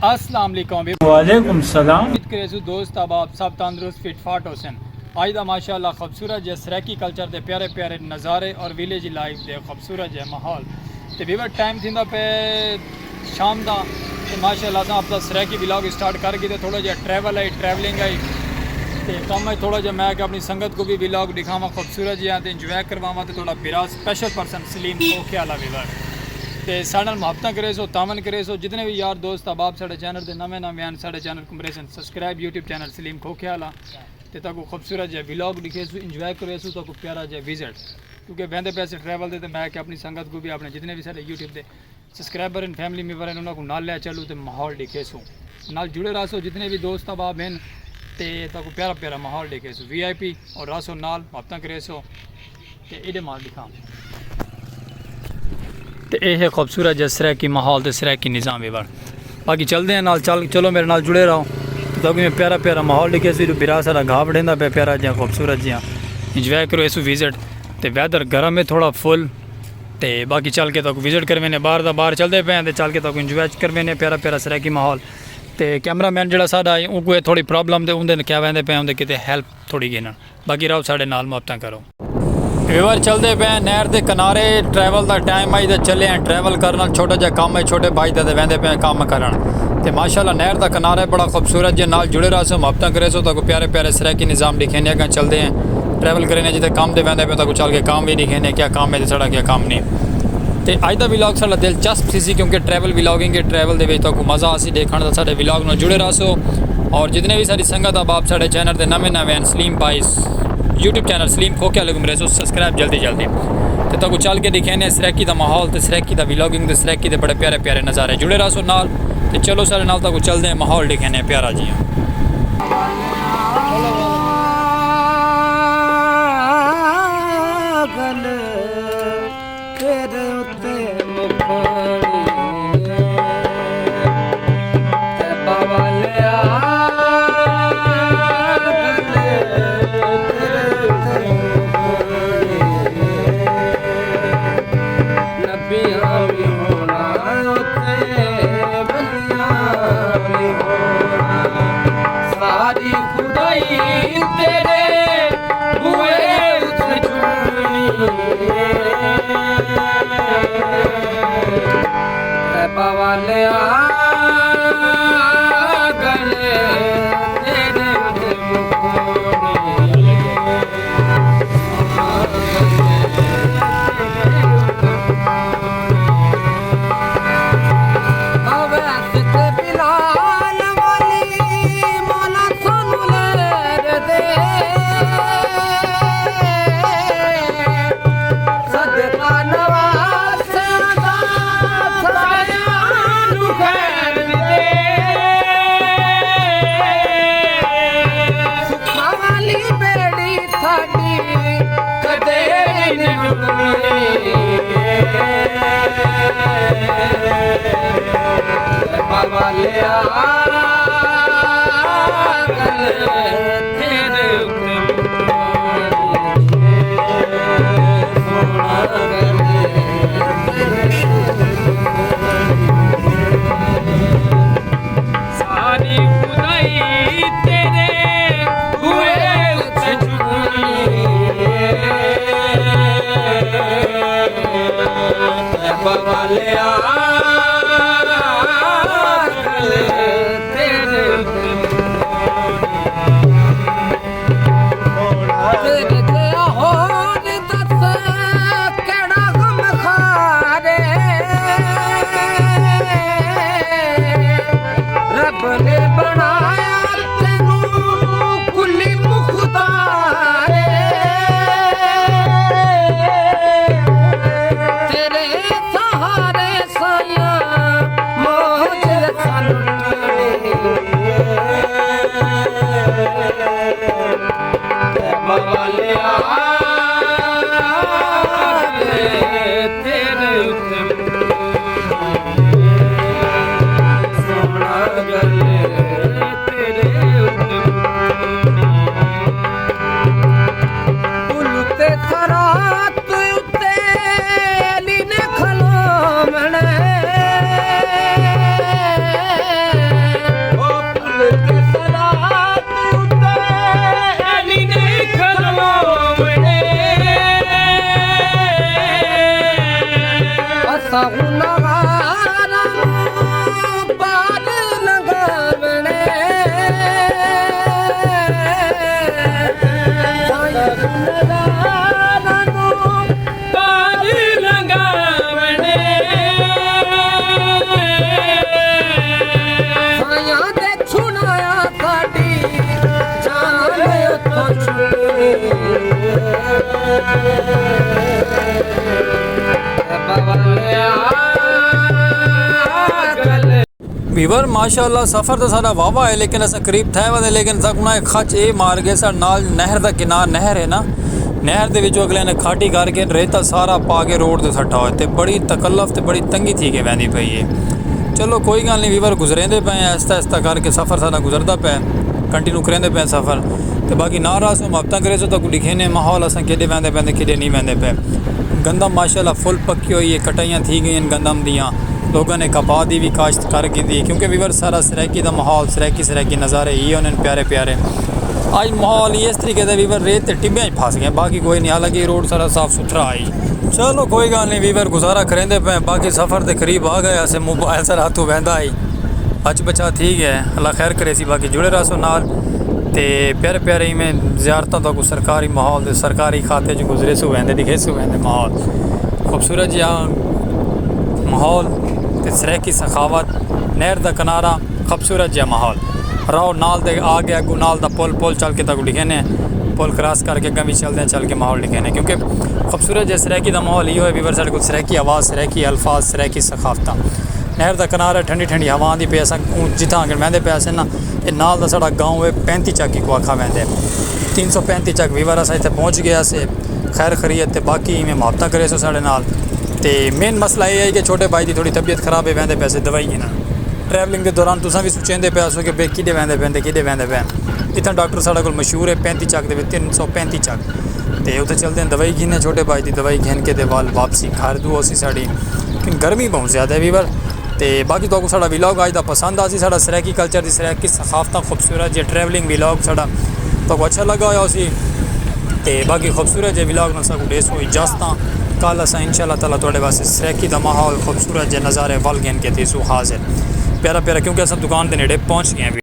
अस्सलाम वालेकुम। वालेकुम सलाम। उम्मीद करे दोस्त अब आप सब तंदुरुस्त फिट फाट हो सन। आज का माशाअल्लाह खूबसूरत है सराकी कल्चर के प्यारे प्यारे नज़ारे और विलेज लाइफ के खूबसूरत है माहौल। तो विवर टाइम थी पे शाम का तो माशाअल्लाह अस अपना सराकी व्लॉग स्टार्ट कर गए। थोड़ा जहा ट्रैवल है ट्रैवलिंग है तो कम है थोड़ा जहा मैं अपनी संगत को भी व्लॉग दिखावा खूबसूरत जहा तो इंजॉय करवावा। तो थोड़ा मेरा स्पेशल पर्सन सलीम खोखे वाला विवर तो साढ़े मुहब्बत करे सो तामन करे सो। जितने भी यार दोस्त अब आप साढ़े चैनल के नवे नवे हैं साढ़े चैनल को मेरे सब्सक्राइब यूट्यूब चैनल सलीम खोखे वाला तो तक खूबसूरत जहा व्लॉग दिखे सो इंजॉय करे सो तक प्यारा जहा विजिट क्योंकि बहते पैसे ट्रैवल दे तो मैं अपनी संगत को भी अपने जितने भी साढ़े यूट्यूब के सब्सक्राइबर इन फैमिली मेंबर हैं उन्होंने को नाल लिया चलूँ तो माहौल दिखे सो नाल जुड़े रह सो। जितने भी दोस्त अब आप हैं तो प्यारा प्यारा माहौल दिखे सो VIP और रसो नाल मुहब्बत करे सो तो ये माल दिखा तो यह है खूबसूरत जहा सराकी माहौल तो सराकी निज़ाम विवर। बाकी चलते हैं नाल चलो मेरे नाल जुड़े रहो तो मैं प्यारा प्यारा माहौल दिखे सो बिरा सारा घाह बढ़ेंदा पे प्यारा जहा खूबसूरत जहा इंजॉय करो इस विजिट तो वैदर गर्म है थोड़ा फुल तो बाकी चल के तक विजिट करवे बाहर चलते पे तो चल के तक इंजॉय करवे प्यारा प्यारा सराकी माहौल। तो कैमरामैन जो साढ़ा उनको थोड़ी प्रॉब्लम तो उन्हें क्या वहदे पे उन्हें कितने हेल्प थोड़ी गिनन। बाकी रहो साढ़े नाल मुहब्बत करो विवर चलते पे नहर के किनारे ट्रैवल का टाइम आई तो चले हैं ट्रैवल करना छोटा जहा काम है छोटे भाई का तो वहदे पे काम करन तो माशाल्लाह नहर का किनारा बड़ा खूबसूरत जो नाल जुड़े रहा सो मुहब्बत करे सो तो प्यारे प्यारे सराकी निज़ाम दिखे अगर चलते हैं ट्रैवल करें जितने काम तो वहदे पे तो चल के काम भी दिखे क्या काम है साढ़ा क्या काम नहीं। तो अज का व्लॉग साढ़ा दिलचस्प सी क्योंकि ट्रैवल व्लॉगिंग के ट्रैवल के तो मज़ा आसी देखने का साढ़े व्लॉग में जुड़े रह सो। और जितने भी सारी संगत अब आप साढ़े चैनल के नवे नवे हैं सलीम भाई यूट्यूब चैनल सलीम खोखे वाले मेरे सो सब्सक्राइब जल्दी जल्दी तो चल के दिखे सराकी का माहौल तो सराकी का व्लॉगिंग तो सराकी के बड़े प्यारे प्यारे नज़ारे जुड़े रह सो नाल तो चलो सारे नाल तक चलते हैं माहौल दिखे प्यारा जी। तेरे सहारे साया मोहज सहुनारा पार लगावणे वीवर माशाअल्लाह सफ़र तो सारा वावा है लेकिन अस करीब थे वे लेकिन तक खच ये मार गए साढ़े नाल नहर का किनार नहर है ना नहर के अगले ने खाटी करके रेता सारा पा के रोड से सट्टा हो बड़ी तकल्लफ तो बड़ी तंगी थी के वहदी पई है। चलो कोई गल नहीं वीवर गुजरेंदे पे आहिस्ता आहिस्ता करके सफ़र सारा गुजरता पे कंटिन्यू करेंदे पे सफ़र तो बाकी नाराज़ हम हफ्ता करे तो दिखे ने माहौल अस कि वहदे पे कि नहीं वहदे पे गंदम माशाअल्लाह फुल पक्की हुई है कटाइयाँ थी गई गंदम दियाँ लोगों ने कपा दी भी काश्त कर की दी क्योंकि वीवर सारा सराकी का माहौल सराकी नज़ारे ही उन्हें प्यारे प्यारे आज माहौल इस तरीके से वीवर रेत टिब्बियाँ फंस गए बाकी कोई नहीं हालांकि रोड सारा साफ सुथरा आई। चलो कोई गल नहीं वीवर गुजारा करेंदे पे बाकी सफ़र के करीब आ गए अस मोबाइल सर हाथों बहदा आई बच बचा ठीक है अल्लाह खैर करे सी बाकी जुड़े रहो नाल ते प्यारे प्यारे ही में ज़ियारतों तो सरकारी माहौल सरकारी खाते जो गुजरे सो वहदे दिखे सो वहदे माहौल खूबसूरत जहाँ माहौल सराकी सखावत नहर का किनारा खूबसूरत जहा माहौल राव नाल दे आ गया अगू नाल दा पुल चल के तक लिखे ने पुल क्रॉस करके अगर भी चलते हैं चल के माहौल लिखे ने क्योंकि खूबसूरत जहा सराकी का माहौल इो है वीवर साढ़े को सराकी आवाज़ सराकी अल्फाज सराकी सखावत नहर का किनारा ठंडी ठंडी हवा आँदी पे अस जिथा अगर वहदे पे असें ना ये नाल दा साढ़ा गाँव है 35 चक को आखा वहदे 335 चक वीवर अस इतने पहुँच गया से खैर खरीत बाकी में मुहब्बत करे सो साढ़े नाल तो मेन मसला यह है कि छोटे भाई की थोड़ी तबीयत खराब है वहदे पैसे दवाई ना ट्रैवलिंग के दौरान तुसा भी सोचेंदे पे आसो कि कि वहदे पे इतना डॉक्टर साढ़े को मशहूर है 35 चक के 335 चक तो उत्थे चलते हैं दवाई घिने छोटे भाई की दवाई घिन के वाल वापसी घर दू उसी साड़ी लेकिन गर्मी बहुत ज़्यादा है वीवर तो बाकी तो साड़ा विलॉग अज का पसंद आ सी साड़ा सराकी कल्चर की सराकी सखाफत खूबसूरत जो ट्रैवलिंग विलॉग साड़ा तो अच्छा लगा होया उसी तो बाकी खूबसूरत जो विलॉग में सब डेस हुई इजाजत कल अस इंशाअल्लाह ताला तुहाडे वास्ते सराकी का माहौल खूबसूरत जो नज़ारे वल गिन के थी सो हाजिर प्यारा प्यारा क्योंकि अस दुकान के नेड़े पहुँच गए हैं।